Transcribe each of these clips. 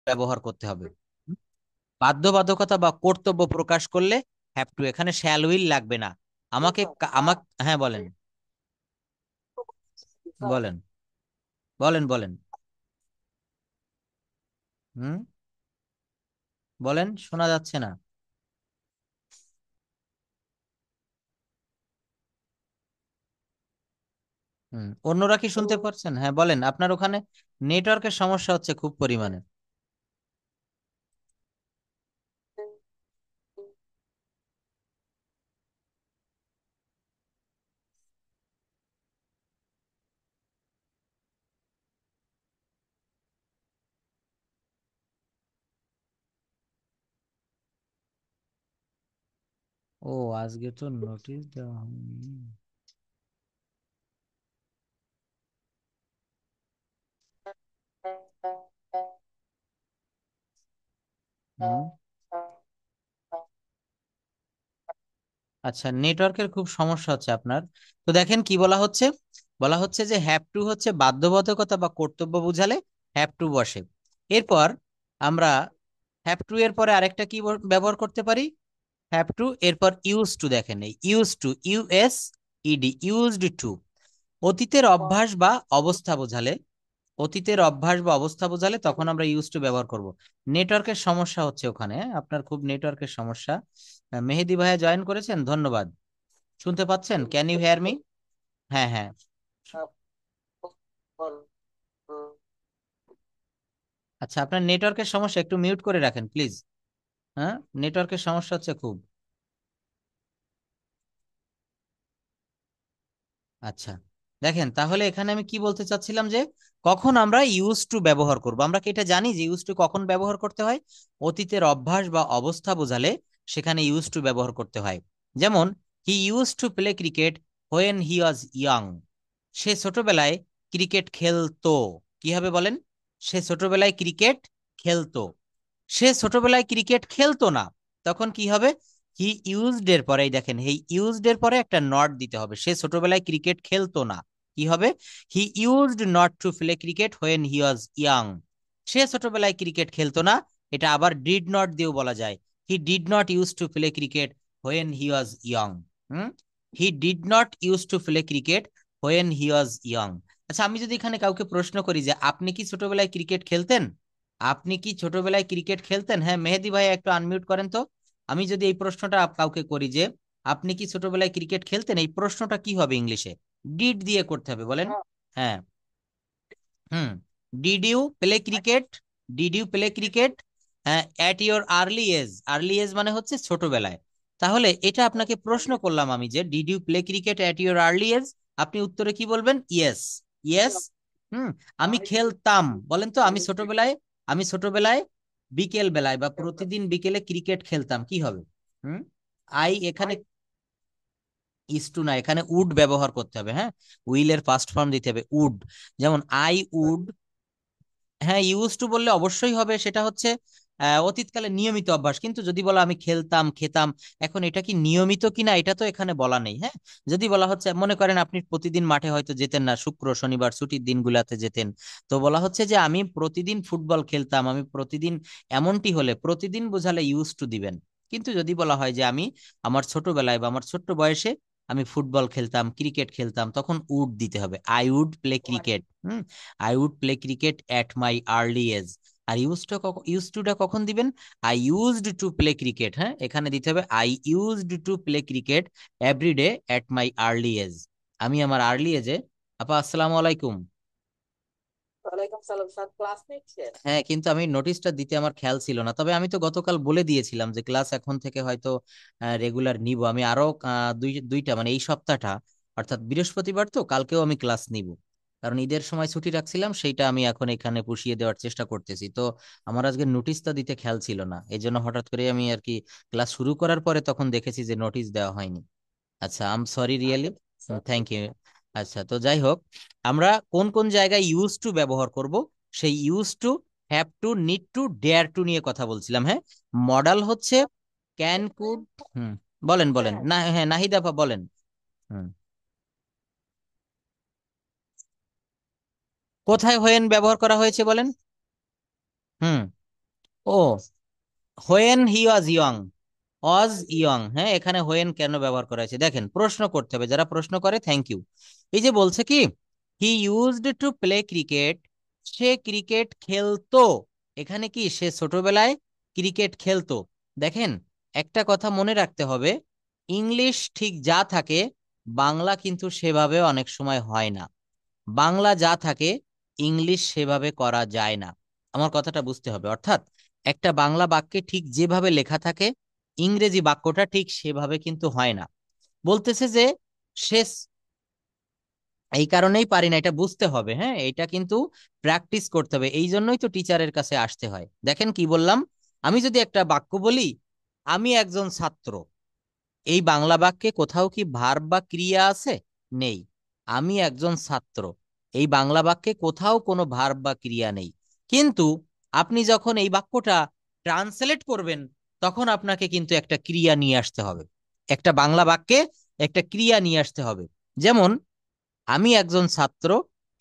ব্যবহার করতে হবে। বাধ্যবাধকতা বা কর্তব্য প্রকাশ করলে হ্যাভ টু, এখানে শ্যাল উইল লাগবে না। আমাকে হ্যাঁ বলেন, বলেন, বলেন, বলেন। হুম, বলেন, শোনা যাচ্ছে না। অন্যরা কি শুনতে পারছেন? হ্যাঁ বলেন, আপনার ওখানে নেটওয়ার্কের সমস্যা হচ্ছে খুব পরিমাণে। ও, আজকে তো নোটিশ দেওয়া হয়নি। হুম, আচ্ছা, নেটওয়ার্কের খুব সমস্যা হচ্ছে আপনার। তো দেখেন কি বলা হচ্ছে, বলা হচ্ছে যে হ্যাভ টু হচ্ছে বাধ্যবাধকতা বা কর্তব্য বুঝালে হ্যাভ টু বসে। এরপর আমরা হ্যাভ টু এর পরে আরেকটা কি ব্যবহার করতে পারি? হ্যাভ টু এরপর ইউজ টু, দেখেন এই use to, US ED, used to, অতীতের অভ্যাস বা অবস্থা বোঝালে, অতীতের অভ্যাস বা অবস্থা বোঝালে তখন আমরা ইউজ টু ব্যবহার করব। নেটওয়ার্কের সমস্যা হচ্ছে ওখানে, হ্যাঁ? আপনার খুব নেটওয়ার্কের সমস্যা। মেহেদি ভাইয়া জয়েন করেছেন, ধন্যবাদ। শুনতে পাচ্ছেন? Can you hear me? হ্যাঁ, হ্যাঁ। আচ্ছা, আপনার নেটওয়ার্কের সমস্যা, একটু মিউট করে রাখেন প্লিজ। হ্যাঁ, নেটওয়ার্কের সমস্যা হচ্ছে খুব। আচ্ছা, দেখেন তাহলে এখানে আমি কি বলতে চাচ্ছিলাম যে কখন আমরা ইউজ টু ব্যবহার করব, আমরা কি এটা জানি যে ইউজ টু কখন ব্যবহার করতে হয়? অতীতের অভ্যাস বা অবস্থা বোঝালে সেখানে ইউজ টু ব্যবহার করতে হয়। যেমন he use to play cricket when he was young, সে ছোটবেলায় ক্রিকেট খেলতো। কি হবে বলেন? সে ছোটবেলায় ক্রিকেট খেলতো। সে ছোটবেলায় ক্রিকেট খেলতো না, তখন কি হবে? হি ইউজড এর পরে, এই দেখেন, হি ইউজড এর পরে একটা নট দিতে হবে। সে ছোটবেলায় ক্রিকেট খেলতো না, কি হবে? He used not to play cricket when he was young. সে ছোটবেলায় ক্রিকেট খেলতো না, এটা আবার ডিড নট দিয়েও বলা যায়। He did not use to play cricket when he was young. Hmm, he did not use to play cricket when he was young. আচ্ছা, আমি যদি এখানে কাউকে প্রশ্ন করি যে আপনি কি ছোটবেলায় ক্রিকেট খেলতেন, আপনি কি ছোটবেলায় ক্রিকেট খেলতেন? হ্যাঁ, মেহেদি ভাই একটু আনমিউট করেন তো। আমি যদি এই প্রশ্নটা কাউকে করি যে আপনি কি ছোটবেলায় ক্রিকেট খেলতেন, এই প্রশ্নটা কি হবে ইংলিশে? ডিড দিয়ে করতে হবে, বলেন। হ্যাঁ। Hmm, did you play cricket, did you play cricket at your early age, early age মানে হচ্ছে ছোটবেলায়। তাহলে এটা আপনাকে প্রশ্ন করলাম আমি যে did you play cricket at your early age, আপনি উত্তরে কি বলবেন? Yes, yes. হুম, আমি খেলতাম, বলেন তো, আমি ছোটবেলায় বিকেল বেলায় বা প্রতিদিন বিকেলে ক্রিকেট খেলতাম, কি হবে? হুম, আই এখানে ইস টু না, এখানে উড ব্যবহার করতে হবে, হ্যাঁ। উইলের ফার্স্ট ফর্ম দিতে হবে উড। যেমন আই উড, হ্যাঁ, ইউজ টু বললে অবশ্যই হবে, সেটা হচ্ছে অতীতকালে নিয়মিত অভ্যাস। কিন্তু যদি বলা আমি খেলতাম খেতাম, এখন এটা কি নিয়মিত কিনা এটা তো এখানে বলা নেই, হ্যাঁ। যদি বলা হচ্ছে, মনে করেন আপনি প্রতিদিন মাঠে হয়তো যেতেন না, শুক্র শনিবার ছুটির দিনগুলোতে যেতেন, তো বলা হচ্ছে যে আমি প্রতিদিন ফুটবল খেলতাম, আমি প্রতিদিন, এমনটি হলে প্রতিদিন বোঝালে ইউজ টু দিবেন। কিন্তু যদি বলা হয় যে আমি আমার ছোটবেলায় বা আমার ছোট্ট বয়সে আমি ফুটবল খেলতাম, ক্রিকেট খেলতাম, তখন উড দিতে হবে, I would play cricket. I would play cricket at my early age. আর ইউজ টুটা কখন দিবেন? I used to play cricket, হ্যাঁ, এখানে দিতে হবে I used to play cricket every day at my early age. আমি আমার আর্লি এজে, আপা আসসালামু আলাইকুম। ওয়ালাইকুম সালাম স্যার, ক্লাস নিচ্ছেন? হ্যাঁ, কিন্তু আমি নোটিশটা দিতে আমার খেয়াল ছিল না, তবে আমি তো গতকাল বলে দিয়েছিলাম যে ক্লাস এখন থেকে হয়তো রেগুলার নিব। আমি আরো দুইটা মানে এই সপ্তাহটা, অর্থাৎ বৃহস্পতিবার তো কালকেও আমি ক্লাস নিব, কারণ ঈদের সময় ছুটি রাখছিলাম, সেইটা আমি এখন এখানে পুষিয়ে দেওয়ার চেষ্টা করতেছি। তো আমার আজকে নোটিশটা দিতে খেয়াল ছিল না, এই জন্য হঠাৎ করে আমি আর কি ক্লাস শুরু করার পরে তখন দেখেছি যে নোটিশ দেওয়া হয়নি। আচ্ছা, আম সরি রিয়েলি, থ্যাংক ইউ। আচ্ছা, তো যাই হোক, আমরা কোন কোন জায়গায় ইউজ টু ব্যবহার করব, সেই use to, have to, need to, dare to নিয়ে কথা বলছিলাম, হ্যাঁ। মডাল হচ্ছে ক্যান, কুড। হুম, বলেন, বলেন না, হ্যাঁ নাহিদ আপা বলেন। হুম, কোথায় হোয়েন ব্যবহার করা হয়েছে বলেন? হুম, ও, when he was young, was young, হ্যাঁ এখানে হোয়েন কেন ব্যবহার করা হয়েছে দেখেন, প্রশ্ন করতে হবে, যারা প্রশ্ন করে থ্যাংক ইউ। এই যে বলছে কি, হি used to play cricket, say cricket খেলতো। এখানে কি সে ছোটবেলায় ক্রিকেট খেলতো। দেখেন, একটা কথা মনে রাখতে হবে, ইংলিশ ঠিক যা থাকে বাংলা কিন্তু সেভাবে অনেক সময় হয় না। বাংলা যা থাকে ইংলিশ সেভাবে করা যায় না। আমার কথাটা বুঝতে হবে, অর্থাৎ একটা বাংলা বাক্যে ঠিক যেভাবে লেখা থাকে ইংরেজি বাক্যটা ঠিক সেভাবে কিন্তু হয় না। বলতেছে যে শেষ, এই কারণেই পারি না, এটা বুঝতে হবে, হ্যাঁ এটা কিন্তু প্র্যাকটিস করতে হবে, এই জন্যই তো টিচারের কাছে আসতে হয়। দেখেন কি বললাম, আমি যদি একটা বাক্য বলি, আমি একজন ছাত্র, এই বাংলা বাক্যে কোথাও কি ভার্ব বা ক্রিয়া আছে? নেই। আমি একজন ছাত্র, এই বাংলা বাক্যে কোথাও কোনো ভার্ব বা ক্রিয়া নেই। কিন্তু আপনি যখন এই বাক্যটা ট্রান্সলেট করবেন তখন আপনাকে কিন্তু একটা ক্রিয়া নিয়ে আসতে হবে, একটা বাংলা বাক্যে একটা ক্রিয়া নিয়ে আসতে হবে। যেমন আমি একজন ছাত্র,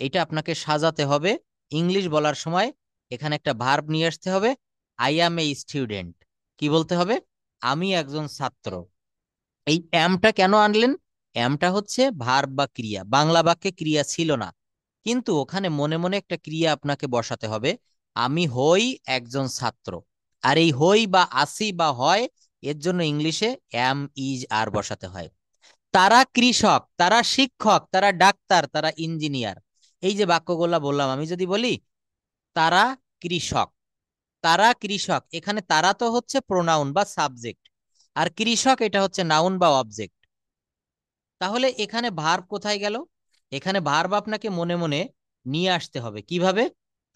এটা আপনাকে সাজাতে হবে, ইংলিশ বলার সময় এখানে একটা ভার্ব নিয়ে আসতে হবে, আই অ্যাম এ স্টুডেন্ট। কি বলতে হবে? আমি একজন ছাত্র। এই অ্যামটা কেন আনলেন? অ্যামটা হচ্ছে ভার্ব বা ক্রিয়া, বাংলা বাক্যে ক্রিয়া ছিল না, কিন্তু ওখানে মনে মনে একটা ক্রিয়া আপনাকে বসাতে হবে, আমি হই একজন ছাত্র। আর এই হই বা আসি বা হয়, এর জন্য ইংলিশে অ্যাম ইজ আর বসাতে হয়। তারা কৃষক, তারা শিক্ষক, তারা ডাক্তার, তারা ইঞ্জিনিয়ার। এই যে বাক্যগুলা বললাম, আমি যদি বলি তারা কৃষক, তারা কৃষক, এখানে তারা তো হচ্ছে প্রোনাউন বা সাবজেক্ট, আর কৃষক এটা হচ্ছে নাউন বা অবজেক্ট। তাহলে এখানে ভার্ব কোথায় গেল? এখানে ভার্ব আপনাকে মনে মনে নিয়ে আসতে হবে, কিভাবে?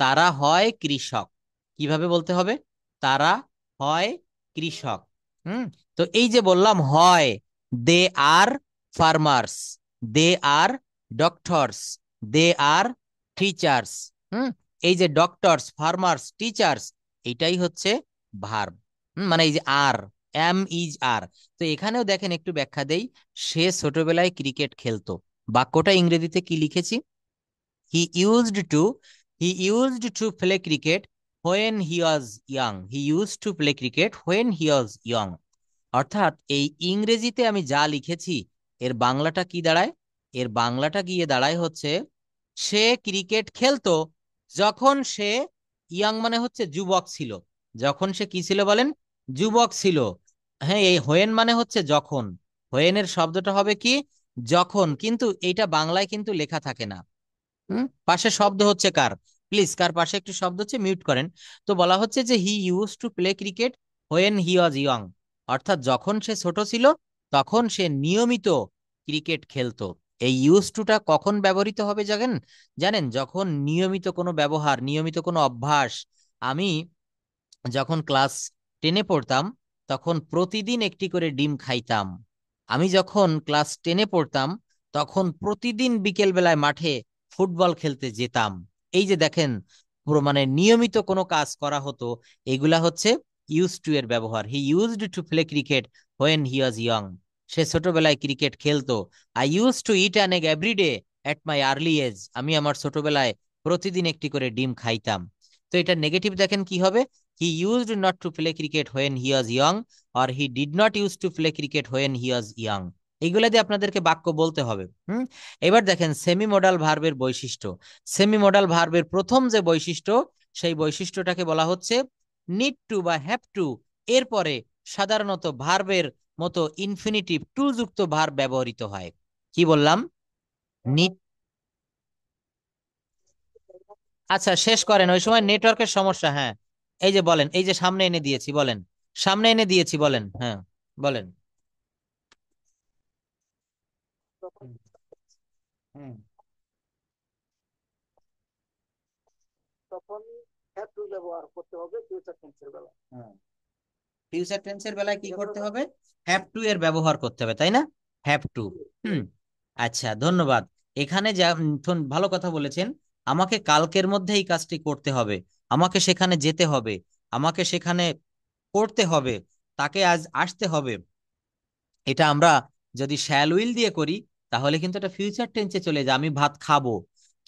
তারা হয় কৃষক, কিভাবে বলতে হবে? তারা হয় কৃষক। হুম, তো এই যে বললাম হয়, they are farmers, they are doctors, they are teachers. Hmm, এই যে ডক্টরস, ফার্মার্স, টিচার্স, এটাই হচ্ছে ভার্ব। মানে এই যে আর, এম ইজ আর। তো এখানেও দেখেন, একটু ব্যাখ্যা দেই, সে ছোটবেলায় ক্রিকেট খেলতো, বাক্যটা ইংরেজিতে কি লিখেছি? হি used two, he used to play cricket when he was young, he use to play cricket when he was young. অর্থাৎ এই ইংরেজিতে আমি যা লিখেছি এর বাংলাটা কি দাঁড়ায়? এর বাংলাটা গিয়ে দাঁড়ায় হচ্ছে, সে ক্রিকেট খেলতো যখন সে, ইয়াং মানে হচ্ছে যুবক ছিল, যখন সে কি ছিল বলেন? যুবক ছিল। হ্যাঁ, এই হোয়েন মানে হচ্ছে যখন, হোয়েনের শব্দটা হবে কি? যখন, কিন্তু এইটা বাংলায় কিন্তু লেখা থাকে না। পাশে শব্দ হচ্ছে কার? প্লিজ, কার পাশে একটু শব্দ হচ্ছে, মিউট করেন। তো বলা হচ্ছে যে হি use to play cricket when he was young, অর্থাৎ যখন সে ছোট ছিল তখন সে নিয়মিত ক্রিকেট খেলতো। এই ইউজ টুটা কখন ব্যবহৃত হবে জানেন? জানেন, যখন নিয়মিত কোনো ব্যবহার, নিয়মিত কোনো অভ্যাস। আমি যখন ক্লাস 10-এ পড়তাম তখন প্রতিদিন একটি করে ডিম খাইতাম। আমি যখন ক্লাস 10-এ পড়তাম তখন প্রতিদিন বিকেল বেলায় মাঠে ফুটবল খেলতে যেতাম। এই যে দেখেন, পুরো মানে নিয়মিত কোনো কাজ করা হতো, এগুলা হচ্ছে ইউজ টু এর ব্যবহার। He used to play cricket when he was young, সে ছোটবেলায় ক্রিকেট খেলতো। I use to eat an egg every day at my early age, আমি আমার ছোটবেলায় প্রতিদিন একটি করে ডিম খাইতাম। তো এটা নেগেটিভ দেখেন কি হবে, he used not to play cricket when he was young, or he did not use to play cricket when he was young. এইগুলা দিয়ে আপনাদেরকে বাক্য বলতে হবে। এবার দেখেন সেমি মডাল ভার্বের বৈশিষ্ট্য। সেমি মডাল ভার্বের প্রথম যে বৈশিষ্ট্য, সেই বৈশিষ্ট্যটাকে বলা হচ্ছে নিড টু বা হ্যাভ টু। এরপরে সাধারণত ভার্বের মতো ইনফিনিটিভ টু যুক্ত ভার্ব ব্যবহৃত হয়। কি বললাম? নিড। আচ্ছা শেষ করেন, ওই সময় নেটওয়ার্কের সমস্যা, হ্যাঁ। এই যে বলেন, এই যে সামনে এনে দিয়েছি, বলেন। সামনে এনে দিয়েছি, বলেন, হ্যাঁ বলেন। হুম, হুম। তখন হ্যাভ টু ব্যবহার করতে হবে ফিউচার টেন্সের বেলায়। হ্যাঁ, ফিউচার টেন্সের বেলায় কি করতে হবে? হ্যাভ টু এর ব্যবহার করতে হবে, তাই না? Have to. হুম, আচ্ছা ধন্যবাদ। এখানে যা ভালো কথা বলেছেন, আমাকে কালকের মধ্যে এই কাজটি করতে হবে, আমাকে সেখানে যেতে হবে, আমাকে সেখানে করতে হবে, তাকে আজ আসতে হবে। এটা আমরা যদি শ্যাল উইল দিয়ে করি তাহলে কিন্তু এটা ফিউচার টেন্সে চলে যায়, আমি ভাত খাবো।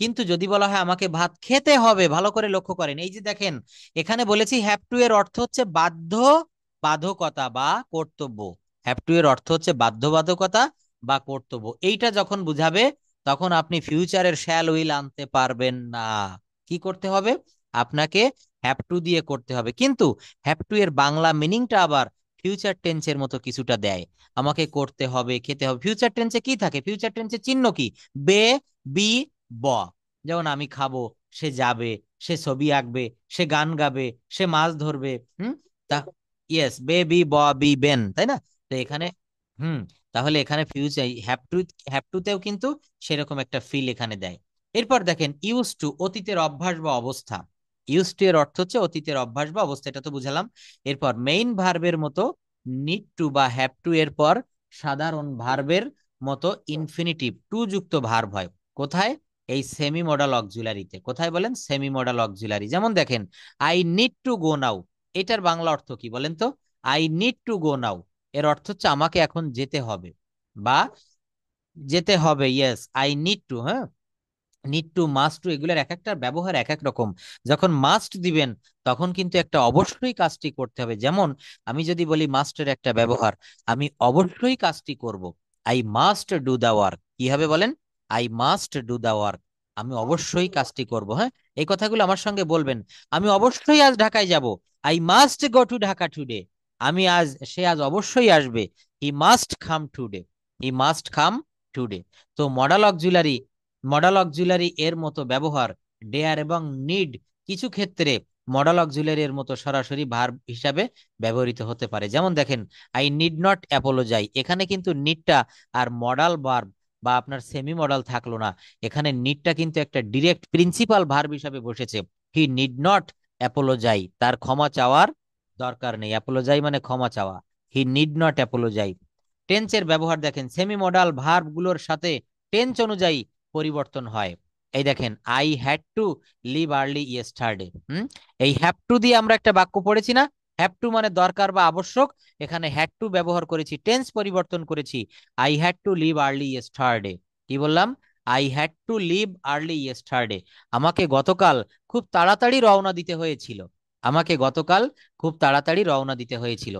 কিন্তু যদি বলা হয় আমাকে ভাত খেতে হবে, ভালো করে লক্ষ্য করেন, এই যে দেখেন এখানে বলেছি হ্যাভ টু এর অর্থ হচ্ছে বাধ্য বাধকতা বা কর্তব্য। হ্যাভ টু এর অর্থ হচ্ছে বাধ্যবাধকতা বা কর্তব্য। এইটা যখন বুঝাবে তখন আপনি ফিউচারের শ্যাল উইল আনতে পারবেন না। কি করতে হবে? আপনাকে হ্যাভ টু দিয়ে করতে হবে। কিন্তু হ্যাভ টু এর বাংলা মিনিংটা আবার ফিউচার টেন্সের মতো কিছুটা দেয়। আমাকে করতে হবে, খেতে হবে। ফিউচার টেন্সে কি থাকে? ফিউচার টেন্সে চিহ্ন কি? বে, বি, ব। যেমন আমি খাবো, সে যাবে, সে ছবি আঁকবে, সে গান গাবে, সে মাছ ধরবে। হুম। তা ইয়েস, বে, বি, ব, বি, বেন, তাই না? তো এখানে হুম, তাহলে এখানে ফিউচার হ্যাভ টু তেও কিন্তু সেরকম একটা ফিল এখানে দেয়। এরপর দেখেন ইউজ টু, অতীতের অভ্যাস বা অবস্থা। ইউজ টু এর অর্থ হচ্ছে অতীতের অভ্যাস বা অবস্থা, এটা তো বুঝালাম। এরপর মেইন ভার্বের মতো নিড টু বা হ্যাভ টু এর পর সাধারণ ভার্বের মতো ইনফিনিটিভ টু যুক্ত ভার্ব হয়। কোথায়? এই সেমি মডাল অক্সিলারিতে। কোথায় বলেন? Semi modal auxiliary. যেমন দেখেন আই নিড টু গো নাও, এটার বাংলা অর্থ কি বলেন তো? আই নিড টু গো নাও এর অর্থ হচ্ছে আমাকে এখন যেতে হবে বা যেতে হবে। Yes, I need to. হ্যাঁ, নিড টু, মাস্ট টু, এগুলোর এক একটা ব্যবহার এক এক রকম। যখন মাস্ট দিবেন তখন কিন্তু একটা অবশ্যই কাজটি করতে হবে। যেমন আমি যদি বলি মাস্টের একটা ব্যবহার, আমি অবশ্যই কাজটি করব। I must do the work, কি হবে বলেন? I must do the work, আমি অবশ্যই কাজটি করব। হ্যাঁ, এই কথাগুলো আমার সঙ্গে বলবেন। আমি অবশ্যই আজ ঢাকায় যাব, I must go to Dhaka today. সে আজ অবশ্যই আসবে, he must come today, he must come today. তো মডাল অক্সিলারি এর মতো ব্যবহার ডেয়ার এবং নিড কিছু ক্ষেত্রে মডাল অক্সিলারি এর মতো সরাসরি ভার্ব হিসাবে ব্যবহৃত হতে পারে। যেমন দেখেন আই নিড নট অ্যাপোলোজাই, এখানে কিন্তু নিডটা আর মডাল ভার্ব বা আপনার সেমি মডাল থাকলো না। এখানে নিডটা কিন্তু একটা ডিরেক্ট প্রিন্সিপাল ভার্ব হিসাবে বসেছে। হি নিড নট অ্যাপোলোজাই, তার ক্ষমা চাওয়ার দরকার নেই। অ্যাপোলোজাই মানে ক্ষমা চাওয়া। He need not apologise. টেন্সের ব্যবহার দেখেন সেমি মডাল ভার্ব গুলোর সাথে টেন্স অনুযায়ী পরিবর্তন হয়। এই দেখেন I had to leave early yesterday. এই হ্যাভ টু দিয়ে আমরা একটা বাক্য পড়েছি না? হ্যাভ টু মানে দরকার বা আবশ্যক। এখানে হ্যাড টু ব্যবহার করেছি, টেন্স পরিবর্তন করেছি। I had to leave early yesterday. কি বললাম? I had to leave early yesterday, আমাকে গতকাল খুব তাড়াতাড়ি রওনা দিতে হয়েছিল। আমাকে গতকাল খুব তাড়াতাড়ি রওনা দিতে হয়েছিল।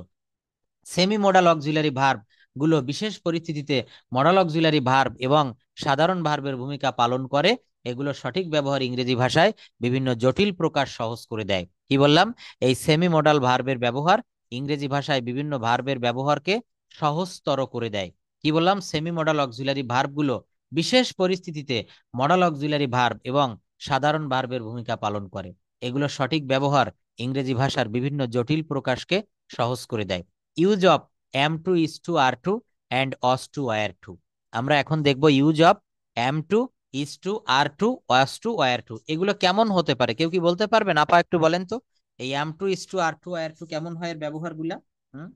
সেমি মডাল অক্সিলারি ভার্ব গুলো বিশেষ পরিস্থিতিতে মডাল অক্সিলারি ভার্ব এবং সাধারণ ভার্বের ভূমিকা পালন করে। এগুলো সঠিক ব্যবহার ইংরেজি ভাষায় বিভিন্ন জটিল প্রকাশ সহজ করে দেয়। কি বললাম? এই সেমি মডাল ভার্বের ব্যবহার ইংরেজি ভাষায় বিভিন্ন ভার্বের ব্যবহারকে সহজতর করে দেয়। কি বললাম? সেমি মডাল অক্সিলারি ভার্ব গুলো বিশেষ পরিস্থিতিতে মডাল অক্সিলারি ভার্ব এবং সাধারণ ভার্বের ভূমিকা পালন করে। এগুলো সঠিক ব্যবহার ইংরেজি ভাষার বিভিন্ন জটিল প্রকাশকে সহজ করে দেয়। Use of am to, is to, are to and was to, were to. আমরা এখন দেখব use of am to, is to, are to, was to, were to এগুলো কেমন হতে পারে। কেউ কি বলতে পারবেন? আপা একটু বলেন তো, এই am to, is to, are to, were to কেমন হয় এর ব্যবহার গুলা? হুম,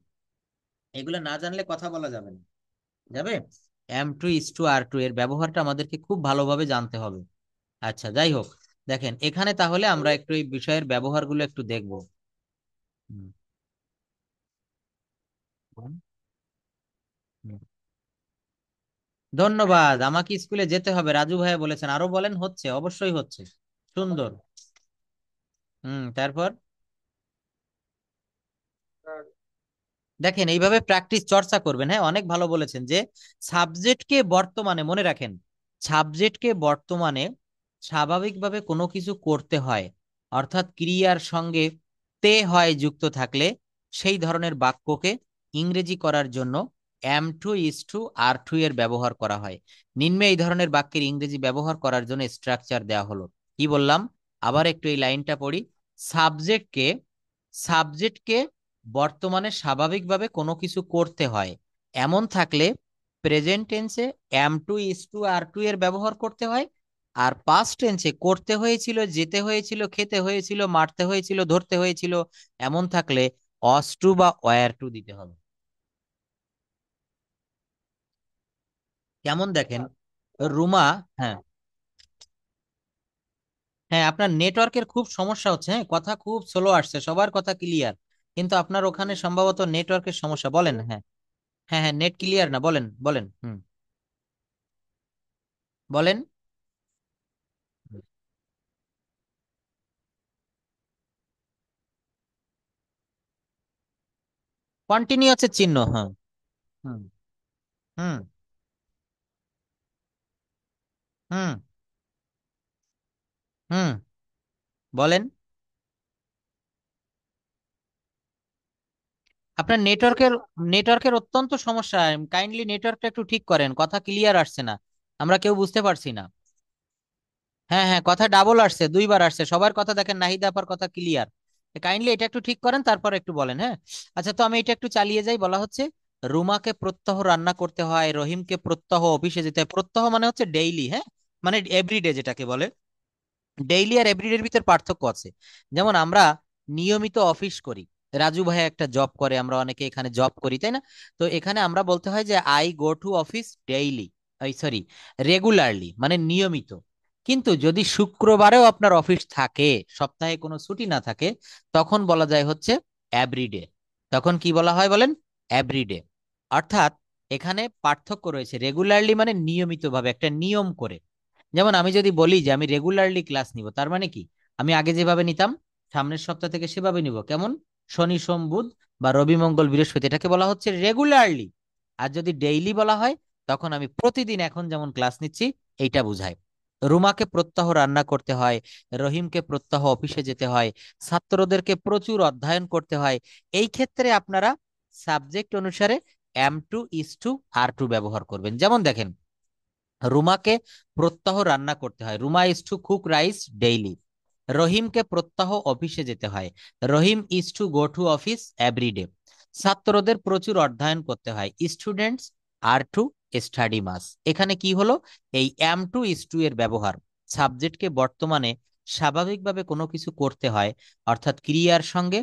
এগুলো না জানলে কথা বলা যাবে না। যাবে? Am to, is to, are to এর ব্যবহারটা আমাদেরকে খুব ভালোভাবে জানতে হবে। আচ্ছা, যাই হোক, দেখেন এখানে তাহলে আমরা একটু এই বিষয়ের ব্যবহারগুলো একটু দেখবো। হুম, হুম, হুম। ধন্যবাদ, আমাকে স্কুলে যেতে হবে রাজু ভাইয়া বলেছেন। আরো বলেন। হচ্ছে, অবশ্যই হচ্ছে। সুন্দর। তারপর দেখেন এইভাবে প্র্যাকটিস চর্চা করবেন। হ্যাঁ, অনেক ভালো বলেছেন যে সাবজেক্টকে বর্তমানে মনে রাখেন, সাবজেক্টকে বর্তমানে স্বাভাবিকভাবে কোনো কিছু করতে হয়, অর্থাৎ ক্রিয়ার সঙ্গে তে হয় যুক্ত থাকলে সেই ধরনের বাক্যকে ইংরেজি করার জন্য am to, is to, are to এর ব্যবহার করা হয়। নিম্নে এই ধরনের বাক্যের ইংরেজি ব্যবহার করার জন্য স্ট্রাকচার দেওয়া হলো। কি বললাম? আবার একটু এই লাইনটা পড়ি। সাবজেক্টকে সাবজেক্টকে বর্তমানে স্বাভাবিকভাবে কোনো কিছু করতে হয় এমন থাকলে প্রেজেন্ট টেন্সে am to, is to, are to এর ব্যবহার করতে হয়। আর পাস্ট টেন্সে করতে হয়েছিল, যেতে হয়েছিল, খেতে হয়েছিল, মারতে হয়েছিল, ধরতে হয়েছিল এমন থাকলে অস টু বা ওয়্যার টু দিতে হবে। কেমন দেখেন? রুমা, হ্যাঁ, হ্যাঁ, আপনার নেটওয়ার্কের খুব সমস্যা হচ্ছে। হ্যাঁ, কথা খুব স্লো আসছে, সবার কথা ক্লিয়ার, কিন্তু আপনার ওখানে সম্ভবত নেটওয়ার্কের সমস্যা। বলেন। হ্যাঁ, হ্যাঁ, হ্যাঁ, নেট ক্লিয়ার না, বলেন বলেন। বলেন। কন্টিনিউ হচ্ছে চিহ্ন, হ্যাঁ। হুম হুম হুম হুম বলেন। আপনার নেটওয়ার্কের অত্যন্ত সমস্যা। কাইন্ডলি নেটওয়ার্কটা একটু ঠিক করেন, কথা ক্লিয়ার আসছে না, আমরা কেউ বুঝতে পারছি না। হ্যাঁ হ্যাঁ, কথা ডাবল আসছে, দুইবার আসছে, সবার কথা দেখেন, নাহিদা আপার কথা ক্লিয়ার। কাইন্ডলি এটা একটু ঠিক করেন, তারপর একটু বলেন, হ্যাঁ। আচ্ছা, তো আমি এটা একটু চালিয়ে যাই। বলা হচ্ছে রুমাকে প্রত্যহ রান্না করতে হয়, রহিমকে প্রত্যহ অফিসে যেতে হয়। প্রত্যহ মানে হচ্ছে ডেইলি, হ্যাঁ, মানে এভরিডে যেটাকে বলে। ডেইলি আর এভরিডের ভিতর পার্থক্য আছে। যেমন আমরা নিয়মিত অফিস করি, রাজু ভাই একটা জব করে, আমরা অনেকে এখানে জব করি, তাই না? তো এখানে আমরা বলতে হয় যে I go to office daily, sorry, regularly, মানে নিয়মিত। কিন্তু যদি শুক্রবারেও আপনার অফিস থাকে, সপ্তাহে কোনো ছুটি না থাকে, তখন বলা যায় হচ্ছে এভরিডে। তখন কি বলা হয় বলেন? এভরিডে। অর্থাৎ এখানে পার্থক্য রয়েছে। রেগুলারলি মানে নিয়মিতভাবে, একটা নিয়ম করে। যেমন আমি যদি বলি যে আমি রেগুলারলি ক্লাস নিব, তার মানে কি? আমি আগে যেভাবে নিতাম, সামনের সপ্তাহ থেকে সেভাবে নিব। কেমন? শনি সোম বুধ বা রবি মঙ্গল বৃহস্পতি, এটাকে বলা হচ্ছে রেগুলারলি। আর যদি ডেইলি বলা হয়, তখন আমি প্রতিদিন এখন যেমন ক্লাস নিচ্ছি, এইটা বুঝায়। রুমাকে প্রত্যহ রান্না করতে হয়, রহিমকে প্রত্যহ অফিসে যেতে হয়, ছাত্রদেরকে প্রচুর অধ্যয়ন করতে হয়। এই ক্ষেত্রে আপনারা সাবজেক্ট অনুসারে am to, is to, are to ব্যবহার করবেন। যেমন দেখেন, রুমাকে প্রত্যহ রান্না করতে হয়, Ruma is to cook rice daily. রহিমকে প্রত্যহ অফিসে যেতে হয়, Rahim is to go to office every day. ছাত্রদের প্রচুর অধ্যয়ন করতে হয়, students are to study much. এখানে কি হলো? এই অ্যাম টু ইজ টু এর ব্যবহার। সাবজেক্টকে বর্তমানে স্বাভাবিকভাবে কোনো কিছু করতে হয়, অর্থাৎ ক্রিয়ার সঙ্গে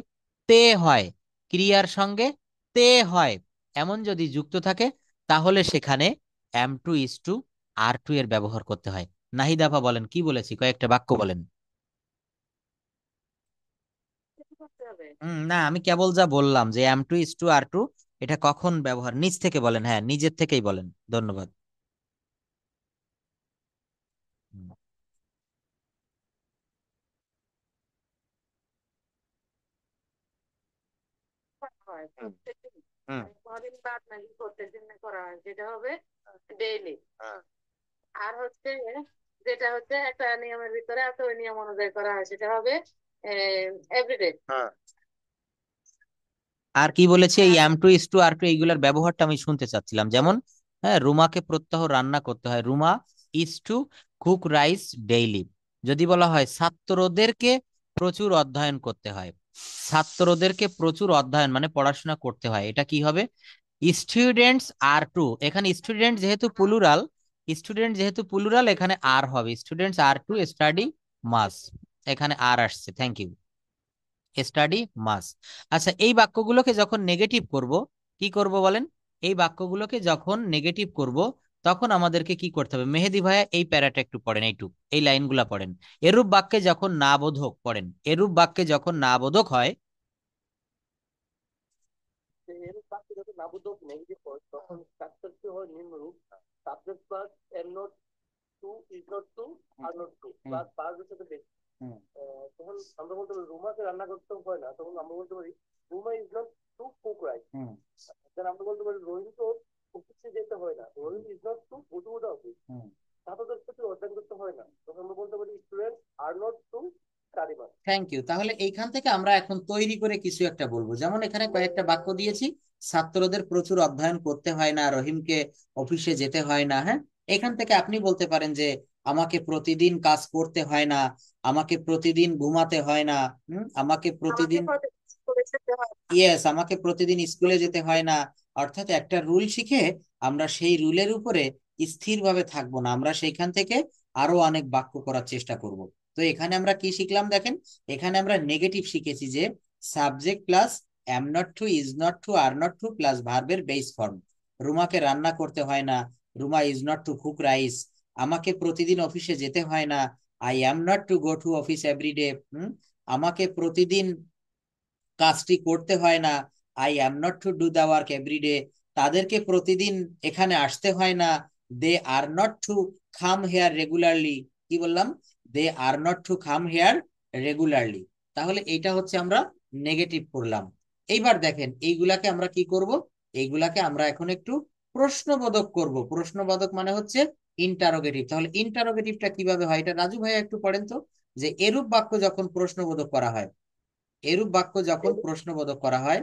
তে হয়, ক্রিয়ার সঙ্গে তে হয়, এমন যদি যুক্ত থাকে, তাহলে সেখানে am to is to are to এর ব্যবহার করতে হয়। নাহিদাফা বলেন, কি বলেছি, কয়েকটা বাক্য বলেন। না, আমি কেবল যা বললাম যে am to is to are to, এটা কখন ব্যবহার, নিজ থেকে বলেন, হ্যাঁ নিজের থেকেই বলেন। ধন্যবাদ। হুম হয় হুম প্রত্যেকদিন, হুম মানে কোনোদিন বাদ নাকি প্রত্যেকদিন করা হয়, যেটা হবে ডেইলি। আর হচ্ছে যেটা হচ্ছে একটা নিয়মের ভিতরে আছে, ওই নিয়ম অনুযায়ী করা হয়, সেটা হবে এভরিডে। আর কি বলেছি, এই আর am to is to are to এইগুলোর ব্যবহারটা আমি শুনতে চাচ্ছিলাম। যেমন, হ্যাঁ, রুমাকে প্রত্যহ রান্না করতে হয়, Ruma is to cook rice daily. যদি বলা হয় ছাত্রদেরকে প্রচুর অধ্যয়ন করতে হয়, ছাত্রদেরকে প্রচুর অধ্যয়ন মানে পড়াশোনা করতে হয়, এটা কি হবে? Students are two. এখানে স্টুডেন্ট যেহেতু প্লুরাল, এখানে আর হবে, students are to study much. এখানে আর আসছে, থ্যাংক ইউ, স্টাডি মাস। আচ্ছা, এই বাক্যগুলোকে যখন নেগেটিভ করব, কি করব বলেন? এই বাক্যগুলোকে যখন নেগেটিভ করব, তখন আমাদেরকে কি করতে হবে? মেহেদি ভাইয়া এই প্যারাটা একটু পড়েন, এইটুক এই লাইনগুলা পড়েন। এরূপ বাক্যে যখন না বোধক, পড়েন, এরূপ বাক্যে যখন না বোধক হয়। এর বাক্য যখন নাবোধক নেগেটিভ হয়, তখন স্ট্রাকচারটি হয় নিম্নরূপ: subject plus am not to, is not to, are not to plus ভার্বের সাথে বেস। তখন আমরা বলতে পারি রুমাকে রান্না করতে হয় না, তখন আমরা বলতে পারি Ruma is not to cook rice. Then আমরা বলতে পারি রহিম তো অফিসে যেতে হয় না, Rahim is not to go to the office. ছাত্রদের প্রতি অধ্যয়ন করতে হয় না, তখন আমরা বলতে পারি student are not to study maths. Thank you. তাহলে এইখান থেকে আমরা এখন তৈরি করে কিছু একটা বলবো। যেমন এখানে কয়েকটা বাক্য দিয়েছি, ছাত্রদের প্রচুর অধ্যয়ন করতে হয় না, রহিমকে অফিসে যেতে হয় না, হ্যাঁ। এখান থেকে আপনি বলতে পারেন যে আমাকে প্রতিদিন কাজ করতে হয় না, আমাকে প্রতিদিন ঘুমাতে হয় না, আমাকে আমাকে প্রতিদিন, করে যেতে হয় না। ইয়েস, আমাকে প্রতিদিন স্কুলে যেতে হয় না। অর্থাৎ একটা রুল শিখে আমরা সেই রুলের উপরে স্থিরভাবে থাকবো না, আমরা সেইখান থেকে আরো অনেক বাক্য করার চেষ্টা করব। তো এখানে আমরা কি শিখলাম দেখেন, এখানে আমরা নেগেটিভ শিখেছি যে subject plus am not to, is not to, are not to plus ভার্বের বেস ফর্ম। রুমাকে রান্না করতে হয় না, Ruma is not to cook rice. আমাকে প্রতিদিন অফিসে যেতে হয় না, I am not to go to office every day. আমাকে প্রতিদিন কাজটি করতে হয় না, I am not to do the work every day. তাদেরকে প্রতিদিন এখানে আসতে হয় না, they are not to come here regularly. কি বললাম? They are not to come here regularly. তাহলে এইটা হচ্ছে আমরা নেগেটিভ করলাম। এইবার দেখেন এইগুলাকে আমরা কি করব, এইগুলাকে আমরা এখন একটু প্রশ্নবোধক করব। প্রশ্নবোধক মানে হচ্ছে ইন্টারোগেটিভ। তাহলে ইন্টারোগেটিভটা কিভাবে হয় এটা রাজু ভাইয়া একটু পড়েন তো, যে এরূপ বাক্য যখন প্রশ্নবোধক করা হয়, এরূপ বাক্য যখন প্রশ্নবোধক করা হয়।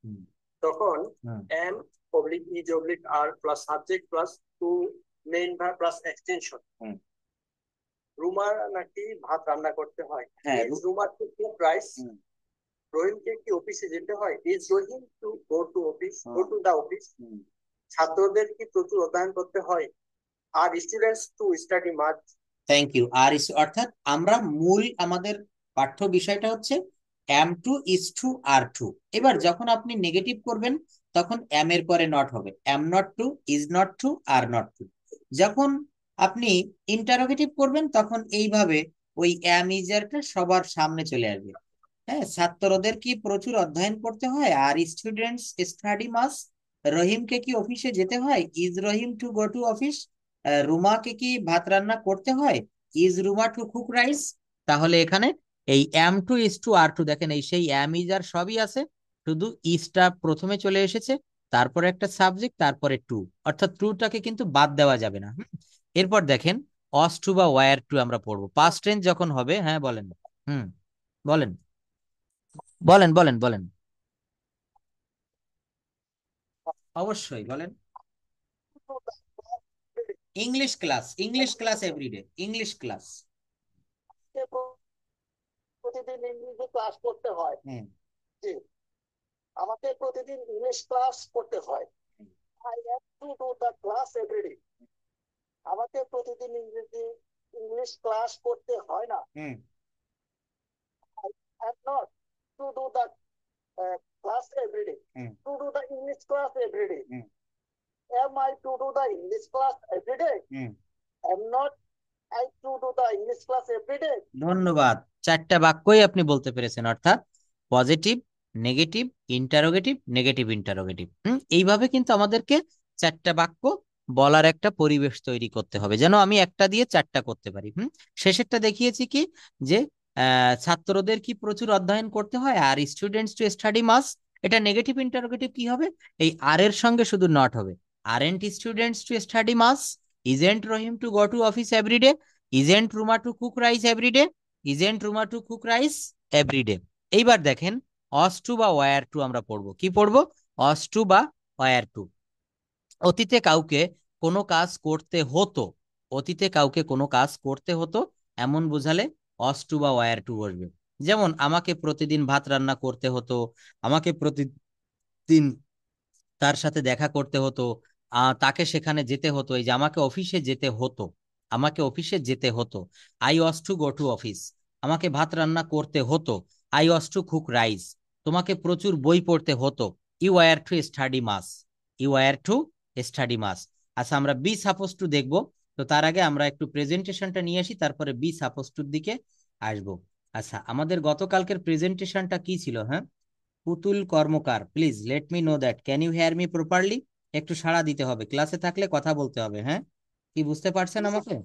হুম, তখন hmm, am oblique is oblique are plus subject plus to main verb plus extension. Hmm, রুমার নাকি ভাত রান্না করতে হয়, হ্যাঁ, ইজ রুমার টু কুক রাইস, হুম, রহিমকে কি অফিসে যেতে হয়, is Rahim to go to office, go hmm, to the office. Hmm. ছাত্রদের কি প্রচুর অধ্যয়ন করতে হয়, are students to study much. Thank you. আর অর্থাৎ আমরা মূল আমাদের পাঠ্য বিষয়টা হচ্ছে am to is to are to. এবার যখন আপনি নেগেটিভ করবেন তখন এম এর পরে নট হবে, am not to, is not to, are not to. যখন আপনি ইন্টারোগেটিভ করবেন তখন এইভাবে ওই এম ইজ এরটা সবার সামনে চলে আসবে। হ্যাঁ, ছাত্রদের কি প্রচুর অধ্যয়ন করতে হয়, আর স্টুডেন্টস স্টাডি মাস। রহিমকে কি অফিসে যেতে হয়, is Rahim to go to office. রুমাকে কি ভাত রান্না করতে হয়, is Ruma to cook rice. তাহলে এখানে এই am to is to are to, দেখেন এই সেই এম ইজ আর সবই আছে, শুধু ইজটা প্রথমে চলে এসেছে, তারপরে একটা সাবজেক্ট, তারপরে টু, অর্থাৎ টুটাকে কিন্তু বাদ দেওয়া যাবে না। এরপর দেখেন অস টু বা ওয়ার টু আমরা পড়বো পাস্ট টেন্স যখন হবে। হ্যাঁ বলেন। হুম, বলেন, বলেন, বলেন, বলেন, অবশ্যই বলেন। English class, English class every day, English class. প্রতিদিন ইংরেজি ক্লাস করতে হয়, হুম, জি, আমাকে প্রতিদিন ইংলিশ ক্লাস করতে হয়। Hmm, I have to do the class everyday. আমাকে প্রতিদিন ইংলিশ ক্লাস করতে হয় না। Hmm, I have not to do the class everyday, hmm, to do the English class everyday. Hmm, am I to do the English class everyday, hmm. Am not I to do the English class everyday. ধন্যবাদ। চারটা বাক্যই আপনি বলতে পেরেছেন, অর্থাৎ positive, negative, interrogative, negative interrogative. এইভাবে কিন্তু আমাদেরকে চারটা বাক্য বলার একটা পরিবেশ তৈরি করতে হবে, যেন আমি একটা দিয়ে চারটা করতে পারি। শেষেরটা দেখিয়েছি কি, যে ছাত্রদের কি প্রচুর অধ্যয়ন করতে হয়, আর স্টুডেন্টস টু স্টাডি মাস। এটা নেগেটিভ ইন্টারোগেটিভ কি হবে, এই আর এর সঙ্গে শুধু নট হবে। Aren't students to study maths, isn't Rahim to go to office every day, isn't Ruma to cook rice every day, isn't Ruma to cook rice every day. এইবার দেখেন অস টু বা ওয়ার টু আমরা পড়বো, কি পড়বো, অস টু বা ওয়ার টু। অতীতে কাউকে কোনো কাজ করতে হতো, অতীতে কাউকে কোনো কাজ করতে হতো এমন বোঝালে অস টু বা ওয়ার টু বসবে। যেমন আমাকে প্রতিদিন ভাত রান্না করতে হতো, আমাকে প্রতিদিন তার সাথে দেখা করতে হতো, তাকে সেখানে যেতে হতো, এই যে আমাকে অফিসে যেতে হতো, আমাকে অফিসে যেতে হতো। I was to go to office. আমাকে ভাত রান্না করতে হতো, I was to cook rice. তোমাকে প্রচুর বই পড়তে হতো, you were to study much, you were to study much. আচ্ছা, আমরা বি সাপোজ টু দেখবো। তো তার আগে আমরা একটু প্রেজেন্টেশনটা নিয়ে আসি, তারপরে বি সাপোজ টুর দিকে আসবো। আচ্ছা, আমাদের গতকালকের প্রেজেন্টেশনটা কি ছিল? হ্যাঁ, Putul Karmakar, please let me know that, can you hear me properly? একটু সাড়া দিতে হবে, ক্লাসে থাকলে কথা বলতে হবে। হ্যাঁ, কি বুঝতে পারছেন আমাকে?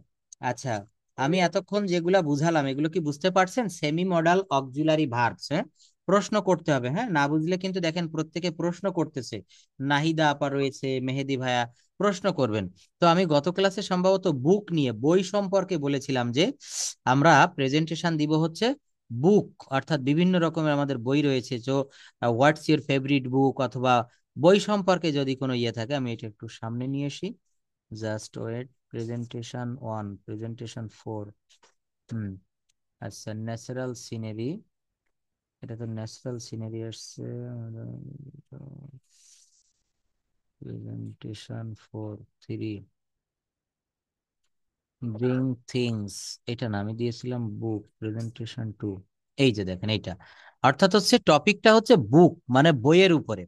আচ্ছা, আমি এতক্ষণ যেগুলা বুঝালাম এগুলো কি বুঝতে পারছেন? Semi modal auxiliary verbs. হ্যাঁ, প্রশ্ন করতে হবে। হ্যাঁ, না বুঝলে কিন্তু দেখেন প্রত্যেকে প্রশ্ন করতেছে। নাহিদা আপা রয়েছে, মেহেদি ভাইয়া প্রশ্ন করবেন। তো আমি গত ক্লাসে সম্ভবত বুক নিয়ে, বই সম্পর্কে বলেছিলাম যে আমরা প্রেজেন্টেশন দিব হচ্ছে বুক, অর্থাৎ বিভিন্ন রকমের আমাদের বই রয়েছে। তো হোয়াটস ইউর ফেভারিট বুক, অথবা বই সম্পর্কে যদি কোনো ইয়ে থাকে, আমি এটা একটু সামনে নিয়ে আসি। Just wait, presentation one, presentation four. হুম, আচ্ছা, ন্যাচারাল সিনারি, এটা তো ন্যাচারাল সিনারি আসছে। Presentation four three, bring things, এটা না, আমি দিয়েছিলাম বুক প্রেজেন্টেশন টু। এই যে দেখেন এইটা, অর্থাৎ হচ্ছে টপিকটা হচ্ছে বুক মানে বইয়ের উপরে।